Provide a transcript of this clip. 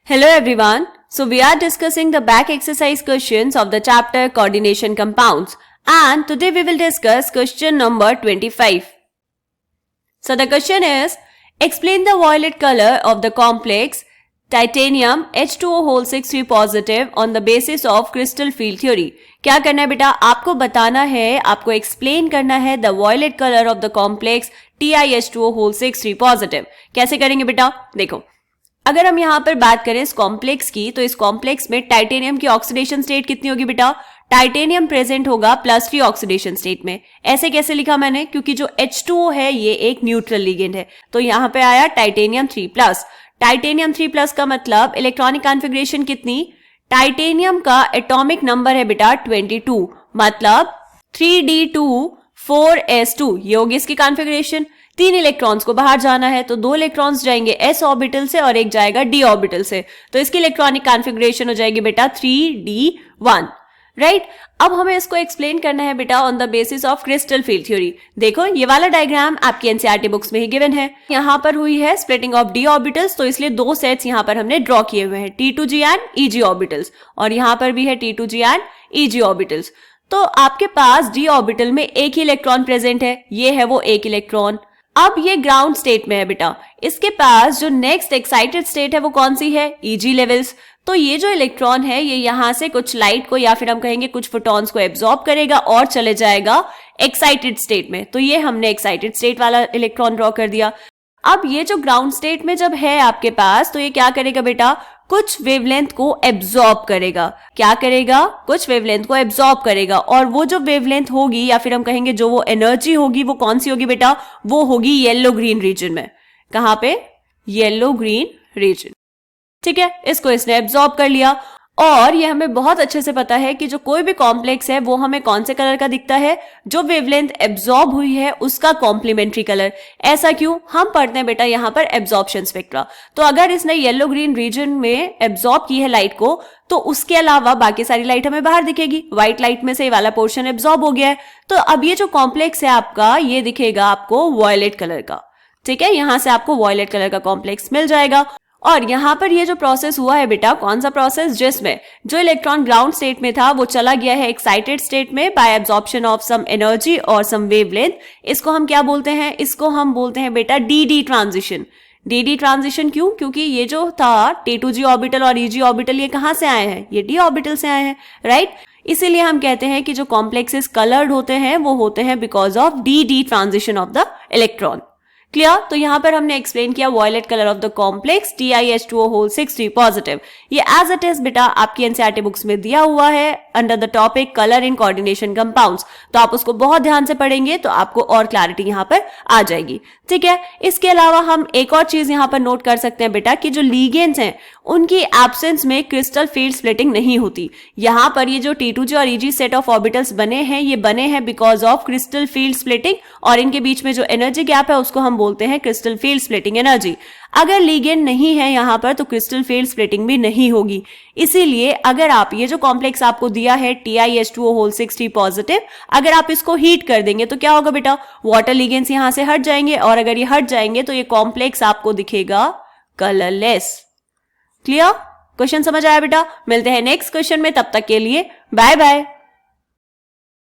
Hello everyone. So we are discussing the back exercise questions of the chapter Coordination Compounds, and today we will discuss question number 25. So the question is, explain the violet color of the complex titanium H2O whole 6 positive on the basis of crystal field theory. क्या करना है बेटा, आपको बताना है, आपको explain करना है the violet colour of the complex TiH2O whole 6 positive. कैसे करेंगे बेटा, देखो अगर हम यहाँ पर बात करें इस कॉम्प्लेक्स की, तो इस कॉम्प्लेक्स में टाइटेनियम की ऑक्सीडेशन स्टेट कितनी होगी बेटा, टाइटेनियम प्रेजेंट होगा +3 ऑक्सीडेशन स्टेट में. ऐसे कैसे लिखा मैंने, क्योंकि जो H2O है ये एक न्यूट्रल लिगेंड है, तो यहाँ पे आया टाइटेनियम 3+. टाइटेनियम 3+ का मतलब इलेक्ट्रॉनिक कॉन्फ़िगरेशन कितनी, टाइटेनियम का एटॉमिक नंबर है बेटा 22, मतलब 3d2 4s2, ये होगी इसकी कॉन्फ़िगरेशन. 3 इलेक्ट्रॉन्स को बाहर जाना है, तो 2 इलेक्ट्रॉन्स जाएंगे s ऑर्बिटल से और एक जाएगा d ऑर्बिटल से, तो इसकी इलेक्ट्रॉनिक कॉन्फ़िगरेशन हो जाएगी बेटा 3d1. राइट, अब हमें इसको एक्सप्लेन करना है बेटा on the basis of crystal field theory. देखो ये वाला डायग्राम आपकी एनसीईआरटी बुक्स में ही गिवन है. यहाँ पर हुई है स्प्लिटिंग ऑफ d ऑर्बिटल्स, तो इसलिए 2 सेट्स यहाँ पर हमने ड्रॉ किए हुए हैं, T2g एंड Eg ऑर्बिटल्स, और यहाँ पर भी है T2g एंड Eg ऑर्बिटल्स. तो आपके पास d ऑर्बिटल में एक ही इलेक्ट्रॉन प्रेजेंट है, ये है वो एक इलेक्ट्रॉन. अब ये ग्राउंड स्टेट में है बेटा, इसके पास जो नेक्स्ट एक्साइटेड स्टेट है वो कौन सी है, Eg लेवल्स. तो ये जो इलेक्ट्रॉन है ये यहाँ से कुछ लाइट को या फिर हम कहेंगे कुछ फोटॉन्स को एब्जॉर्ब करेगा और चले जाएगा एक्साइटेड स्टेट में. तो ये हमने एक्साइटेड स्टेट वाला इलेक्ट्रॉन ड्रॉ कर दिया. अब ये जो ग्राउंड स्टेट में जब है आपके पास, तो ये क्या करेगा बेटा, कुछ वेवलेंथ को एब्जॉर्ब करेगा. क्या करेगा, कुछ वेवलेंथ को एब्जॉर्ब करेगा, और वो जो वेवलेंथ होगी या फिर हम कहेंगे जो वो एनर्जी होगी वो कौन सी होगी बेटा, वो होगी येलो ग्रीन रीजन में. कहां पे, येलो ग्रीन रीजन. ठीक है, इसको इसने एब्जॉर्ब कर लिया. और ये हमें बहुत अच्छे से पता है कि जो कोई भी कॉम्प्लेक्स है वो हमें कौन से कलर का दिखता है, जो वेवलेंथ एब्जॉर्ब हुई है उसका कॉम्प्लीमेंट्री कलर. ऐसा क्यों, हम पढ़ते हैं बेटा यहाँ पर एब्जॉर्प्शन स्पेक्ट्रा. तो अगर इसने येलो ग्रीन रीजन में एब्जॉर्ब की है लाइट को, तो उसके अलावा बाकी सारी लाइट हमें बाहर दिखेगी. व्हाइट लाइट में से ये वाला पोर्शन एब्जॉर्ब हो गया है, तो अब ये जो कॉम्प्लेक्स है आपका ये दिखेगा आपको वॉयलेट कलर का. ठीक है, यहां से आपको वॉयलेट कलर का कॉम्प्लेक्स मिल जाएगा. और यहाँ पर ये जो प्रोसेस हुआ है बेटा, कौन सा प्रोसेस, जिसमें जो इलेक्ट्रॉन ग्राउंड स्टेट में था वो चला गया है एक्साइटेड स्टेट में by absorption of some energy और सम वेवलेंथ. इसको हम क्या बोलते हैं, इसको हम बोलते हैं बेटा dd ट्रांजिशन. dd ट्रांजिशन क्यों, क्योंकि ये जो था T2g ऑर्बिटल और Eg ऑर्बिटल ये कहाँ से आए हैं, ये d ऑर्बिटल से आए हैं. राइट, इसीलिए हम कहते हैं कि जो कॉम्प्लेक्सेस कलर्ड होते हैं वो होते हैं because of dd transition of the electron. Clear, तो यहां पर हमने एक्सप्लेन किया violet colour of the complex TiH2O whole 6 positive. ये एज इट इज बेटा आपकी एनसीईआरटी बुक्स में दिया हुआ है under the topic colour in coordination compounds, तो आप उसको बहुत ध्यान से पढ़ेंगे तो आपको और क्लैरिटी यहाँ पर आ जाएगी. ठीक है, इसके अलावा हम एक और चीज यहाँ पर नोट कर सकते हैं बेटा कि जो लीगेंड्स हैं उनकी एब्सेंस में क्रिस्टल फील्ड स्प्लिटिंग नहीं होती. यहाँ पर ये जो T2g और Eg सेट ऑफ ऑर्बिटल्स बने हैं ये बने हैं because of crystal field splitting, और इनके बीच में जो एनर्जी गैप है उसको हम बोलते हैं क्रिस्टल फील्ड स्प्लिटिंग एनर्जी. अगर लीगेंड नहीं है यहाँ पर तो क्रिस्टल फील्ड स्प्लिटिंग भी नहीं होगी. इसीलिए अगर आप ये जो कॉम्प्लेक्स आपको दिया है TiH2O whole 6 पॉजिटिव, अगर आप इसको हीट कर देंगे तो क्या होगा बेटा, वाटर लीगेंड्स यहाँ से हट जाएंगे, और अगर ये हट जाएंगे तो ये कॉम्प्लेक्स आपको दिखेगा कलरलेस. क्लियर, क्वेश्चन समझ आया बेटा. मिलते हैं नेक्स्ट क्वेश्चन में, तब तक के लिए बाय बाय.